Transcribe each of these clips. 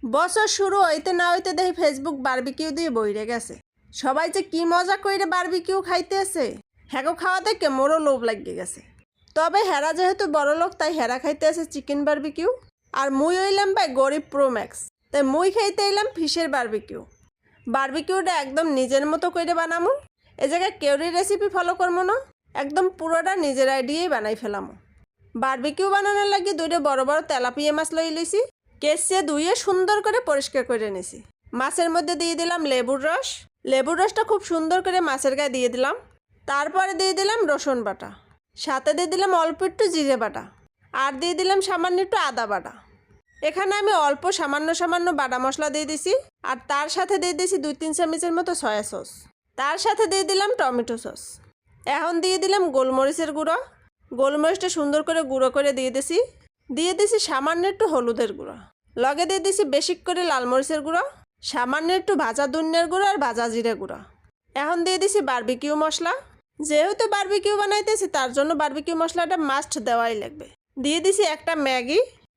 বছর শুরু হইতে না হইতে দেখি ফেসবুক বারবিকিউ দিয়ে বইরে গেছে। সবাই যে কি মজা কইরে বারবিকিউ খাইতেছে, হ্যাগো খাওয়া দেখে মোরও লোভ লাগিয়ে গেছে। তবে হেরা যেহেতু বড় লোক তাই হেরা খাইতে আছে চিকেন বারবিকিউ, আর মুই হইলাম ভাই গরিব প্রো ম্যাক্স, তাই মুই খাইতে এলাম ফিশের বারবিকিউ। বারবিকিউটা একদম নিজের মতো কইরে বানামু। এ জায়গায় কেউরি রেসিপি ফলো করবো না, একদম পুরোটা নিজের আইডিয়াই বানাই ফেলামু। বারবিকিউ বানানোর লাগি দুইটা বড় বড় তেলাপিয়া মাছ লই লইছি। কেসে ধুয়ে সুন্দর করে পরিষ্কার করে নিছি। মাছের মধ্যে দিয়ে দিলাম লেবুর রস। লেবুর রসটা খুব সুন্দর করে মাছের গায়ে দিয়ে দিলাম। তারপরে দিয়ে দিলাম রসুন বাটা, সাথে দিয়ে দিলাম অল্প একটু জিরে বাটা, আর দিয়ে দিলাম সামান্য একটু আদা বাটা। এখানে আমি অল্প সামান্য বাটা মশলা দিয়ে দিছি, আর তার সাথে দিয়ে দিছি 2-3 চামচের মতো সয়া সস। তার সাথে দিয়ে দিলাম টমেটো সস। এখন দিয়ে দিলাম গোলমরিচের গুঁড়ো। গোলমরিচটা সুন্দর করে গুঁড়ো করে দিয়ে দিছি সামান্য একটু হলুদের গুঁড়ো। লগে দিয়ে দিছি বেশি করে লাল মরিচের গুঁড়ো, সামান্য একটু ভাজা ধনিয়ার গুঁড়ো আর ভাজা জিরে গুঁড়ো। এখন দিয়ে দিছি বারবিকিউ মশলা। যেহেতু বারবিকিউ বানাইতেছি তার জন্য বারবিকিউ মশলাটা মাস্ট দেওয়াই লাগবে। দিয়ে দিছি একটা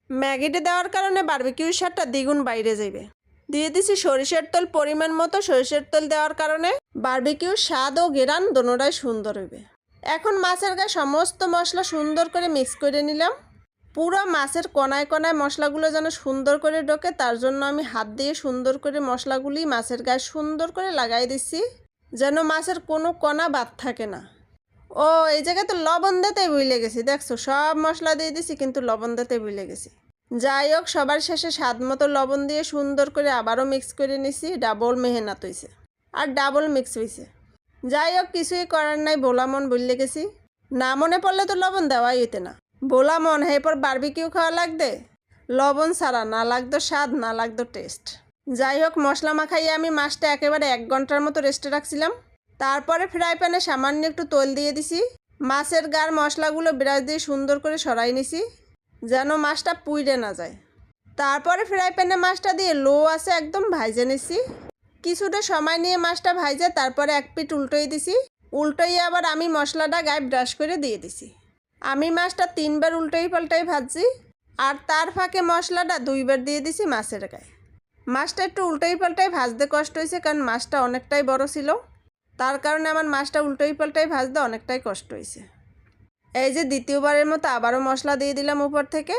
ম্যাগিটা দেওয়ার কারণে বারবিকিউর স্বাদটা দ্বিগুণ বাইরে যাবে। দিয়ে দিছি সরিষার তেল পরিমাণ মতো। সরিষার তেল দেওয়ার কারণে বারবিকিউর স্বাদ ও ঘেরান দোনোটাই সুন্দর হইবে। এখন মাছের গায়ে সমস্ত মশলা সুন্দর করে মিক্স করে নিলাম। পুরো মাছের কণায় কণায় মশলাগুলো যেন সুন্দর করে ঢোকে তার জন্য আমি হাত দিয়ে সুন্দর করে মশলাগুলি মাছের গায়ে সুন্দর করে লাগাই দিচ্ছি, যেন মাছের কোনো কণা বাদ থাকে না। ও এই জায়গায় তো লবণ দিতে ভুলে গেছি, দেখছো সব মশলা দিয়ে দিছি কিন্তু লবণ দিতে ভুলে গেছি। যাই হোক, সবার শেষে স্বাদ মতো লবণ দিয়ে সুন্দর করে আবারও মিক্স করে নিছি। ডাবল মেহনত হয়েছে আর ডাবল মিক্স হয়েছে। যাই হোক, কিছুই করার নাই, ভোলা মন ভুলে গেছি। না মনে পড়লে তো লবণ দেওয়াই হইতে না। ভোলা মন, এরপর বারবিকিউ খাওয়া লাগবে, লবণ ছাড়া না লাগতো স্বাদ না লাগতো টেস্ট। যাই হোক, মশলা মাখাইয়ে আমি মাছটা একেবারে 1 ঘন্টার মতো রেস্টে রাখছিলাম। তারপরে ফ্রাই প্যানে সামান্য একটু তেল দিয়ে দিছি। মাছের গার মশলাগুলো ব্রাশ দিয়ে সুন্দর করে সরাই নিছি, যেন মাছটা পুইড়ে না যায়। তারপরে ফ্রাই প্যানে মাছটা দিয়ে লো আছে একদম ভাইজে নিছি। কিছুটা সময় নিয়ে মাছটা ভাইজে তারপরে এক পিঠ উল্টোই দিছি। উল্টোই আবার আমি মশলাটা গায়ে ব্রাশ করে দিয়ে দিছি। আমি মাছটা 3 বার উল্টোই পাল্টাই ভাজছি, আর তার ফাঁকে মশলাটা 2 বার দিয়ে দিছি মাছের গায়ে। মাছটা একটু উল্টোই পাল্টাই ভাজতে কষ্ট হয়েছে, কারণ মাছটা অনেকটাই বড় ছিল। তার কারণে আমার মাছটা উল্টোই পাল্টাই ভাজতে অনেকটাই কষ্ট হয়েছে। এই যে দ্বিতীয়বারের মতো আবারও মশলা দিয়ে দিলাম উপর থেকে,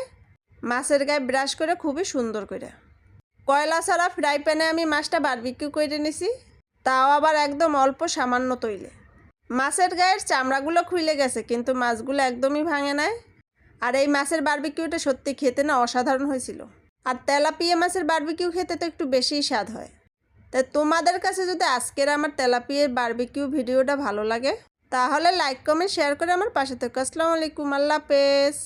মাছের গায়ে ব্রাশ করে খুবই সুন্দর করে। কয়লা ছাড়া ফ্রাই প্যানে আমি মাছটা বারবিকিউ করে নিছি, তাও আবার একদম অল্প সামান্য তৈলে। মাছের গায়ের চামড়াগুলো খুলে গেছে কিন্তু মাছগুলো একদমই ভাঙে নাই। আর এই মাছের বারবিকিউটা সত্যি খেতে না অসাধারণ হয়েছিল। আর তেলাপিয়া মাছের বারবিকিউ খেতে তো একটু বেশিই স্বাদ হয়। তাই তোমাদের কাছে যদি আজকের আমার তেলাপিয়ার বারবিকিউ ভিডিওটা ভালো লাগে তাহলে লাইক কমেন্ট শেয়ার করে আমার পাশে থেকো। আসসালামু আলাইকুম, আল্লাহ হাফেজ।